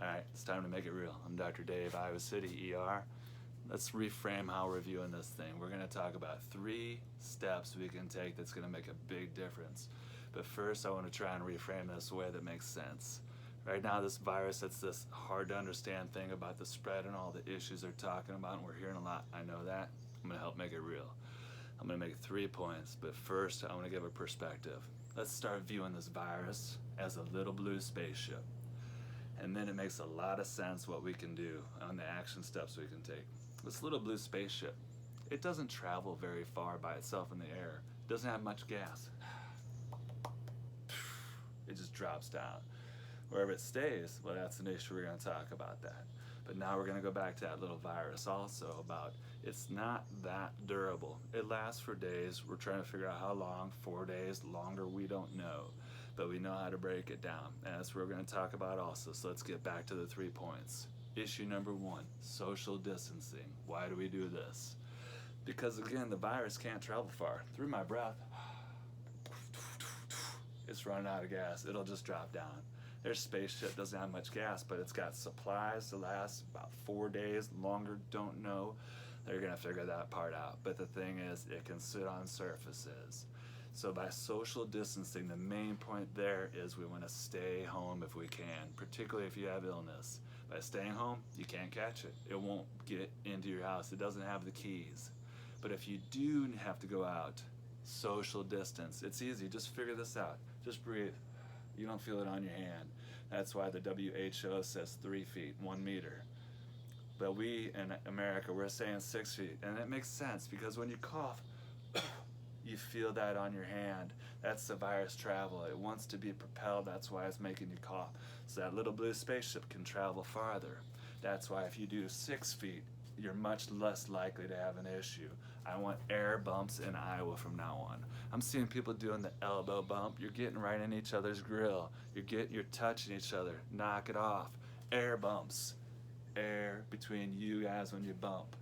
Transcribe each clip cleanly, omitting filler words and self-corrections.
Alright, it's time to make it real. I'm Dr. Dave, Iowa City, ER. Let's reframe how we're viewing this thing. We're going to talk about 3 steps we can take that's going to make a big difference. But first, I want to try and reframe this a way that makes sense. Right now, this virus, it's this hard to understand thing about the spread and all the issues they're talking about, and we're hearing a lot. I know that. I'm going to help make it real. I'm going to make 3 points, but first, I want to give a perspective. Let's start viewing this virus as a little blue spaceship. And then it makes a lot of sense what we can do on the action steps we can take. This little blue spaceship, it doesn't travel very far by itself in the air. It doesn't have much gas. It just drops down. Wherever it stays, well, that's an issue. We're going to talk about that. But now we're going to go back to that little virus also about it's not that durable. It lasts for days. We're trying to figure out how long, 4 days, longer, we don't know. But we know how to break it down. And that's what we're going to talk about also. So let's get back to the 3 points. Issue number 1, social distancing. Why do we do this? Because again, the virus can't travel far. Through my breath, it's running out of gas. It'll just drop down. Their spaceship doesn't have much gas, but it's got supplies to last about 4 days, longer, don't know. They're gonna figure that part out. But the thing is, it can sit on surfaces. So by social distancing, the main point there is we wanna stay home if we can, particularly if you have illness. By staying home, you can't catch it. It won't get into your house. It doesn't have the keys. But if you do have to go out, social distance, it's easy, just figure this out. Just breathe. You don't feel it on your hand. That's why the WHO says 3 feet, 1 meter. But we in America, we're saying 6 feet. And it makes sense because when you cough, you feel that on your hand. That's the virus travel. It wants to be propelled. That's why it's making you cough. So that little blue spaceship can travel farther. That's why if you do 6 feet, you're much less likely to have an issue. I want air bumps in Iowa from now on. I'm seeing people doing the elbow bump. You're getting right in each other's grill. You're touching each other. Knock it off. Air bumps. Air between you guys when you bump.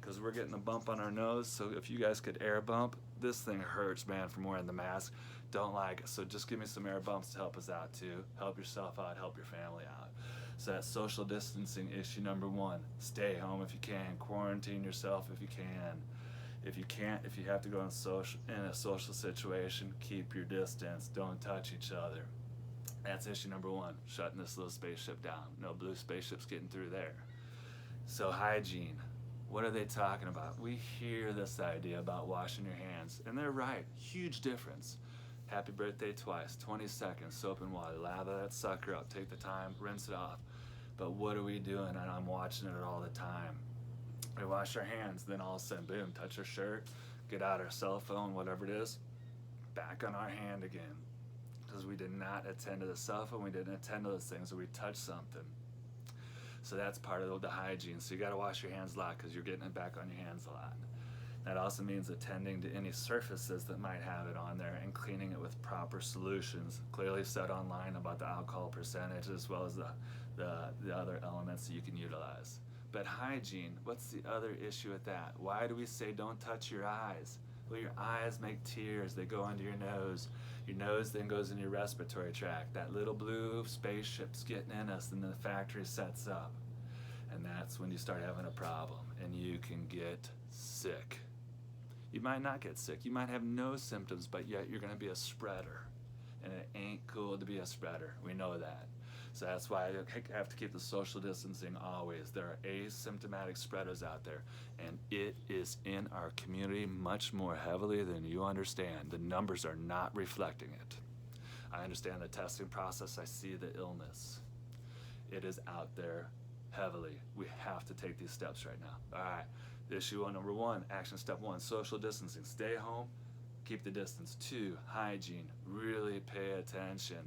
Because we're getting a bump on our nose, so if you guys could air bump, this thing hurts, man, from wearing the mask. Don't like it. So just give me some air bumps to help us out too. Help yourself out, help your family out. So that's social distancing issue number 1. Stay home if you can. Quarantine yourself if you can. If you can't, if you have to go in a social situation, keep your distance. Don't touch each other. That's issue number 1, shutting this little spaceship down. No blue spaceships getting through there. So hygiene. What are they talking about? We hear this idea about washing your hands, and they're right. Huge difference. Happy birthday twice, 20 seconds, soap and water. Lather that sucker up, take the time, rinse it off. But what are we doing? And I'm watching it all the time. We wash our hands, then all of a sudden, boom, touch our shirt, get out our cell phone, whatever it is, back on our hand again. Because we did not attend to the cell phone, we didn't attend to those things, or we touched something. So that's part of the hygiene. So you gotta wash your hands a lot because you're getting it back on your hands a lot. That also means attending to any surfaces that might have it on there and cleaning it with proper solutions. Clearly said online about the alcohol percentage as well as the other elements that you can utilize. But hygiene, what's the other issue with that? Why do we say don't touch your eyes? Well, your eyes make tears. They go under your nose. Your nose then goes in your respiratory tract. That little blue spaceship's getting in us, and the factory sets up. And that's when you start having a problem, and you can get sick. You might not get sick. You might have no symptoms, but yet you're going to be a spreader. And it ain't cool to be a spreader. We know that. So that's why I have to keep the social distancing always. There are asymptomatic spreaders out there, and it is in our community much more heavily than you understand. The numbers are not reflecting it. I understand the testing process. I see the illness. It is out there heavily. We have to take these steps right now. All right, issue number 1, action step 1, social distancing. Stay home. Keep the distance. 2, hygiene. Really pay attention.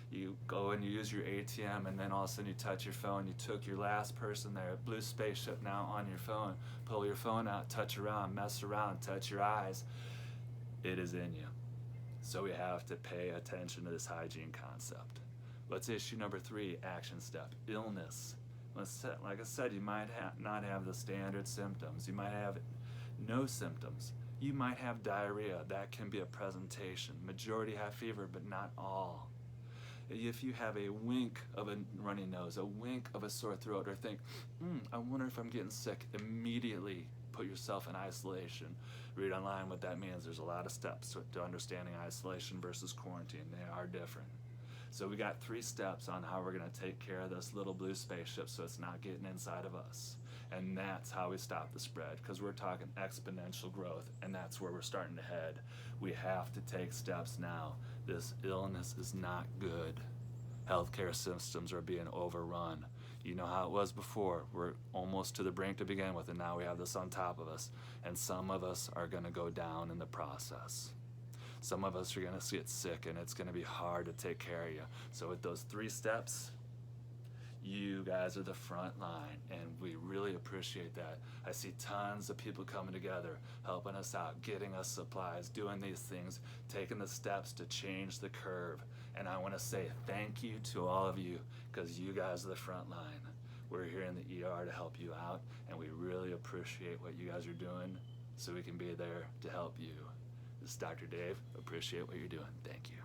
You go and you use your ATM, and then all of a sudden you touch your phone. You took your last person there, blue spaceship now on your phone. Pull your phone out, touch around, mess around, touch your eyes. It is in you. So we have to pay attention to this hygiene concept. What's issue number 3, action step? Illness. Like I said, you might not have the standard symptoms. You might have no symptoms. You might have diarrhea. That can be a presentation. Majority have fever, but not all. If you have a wink of a runny nose, a wink of a sore throat, or think, I wonder if I'm getting sick, immediately put yourself in isolation. Read online what that means. There's a lot of steps to understanding isolation versus quarantine. They are different. So we got 3 steps on how we're going to take care of this little blue spaceship so it's not getting inside of us. And that's how we stop the spread, because we're talking exponential growth, and that's where we're starting to head. We have to take steps now. This illness is not good. Healthcare systems are being overrun. You know how it was before. We're almost to the brink to begin with, and now we have this on top of us. And some of us are going to go down in the process. Some of us are going to get sick, and it's going to be hard to take care of you. So with those 3 steps, you guys are the front line, and we really appreciate that. I see tons of people coming together, helping us out, getting us supplies, doing these things, taking the steps to change the curve. And I want to say thank you to all of you, because you guys are the front line. We're here in the ER to help you out, and we really appreciate what you guys are doing so we can be there to help you. This is Dr. Dave. Appreciate what you're doing. Thank you.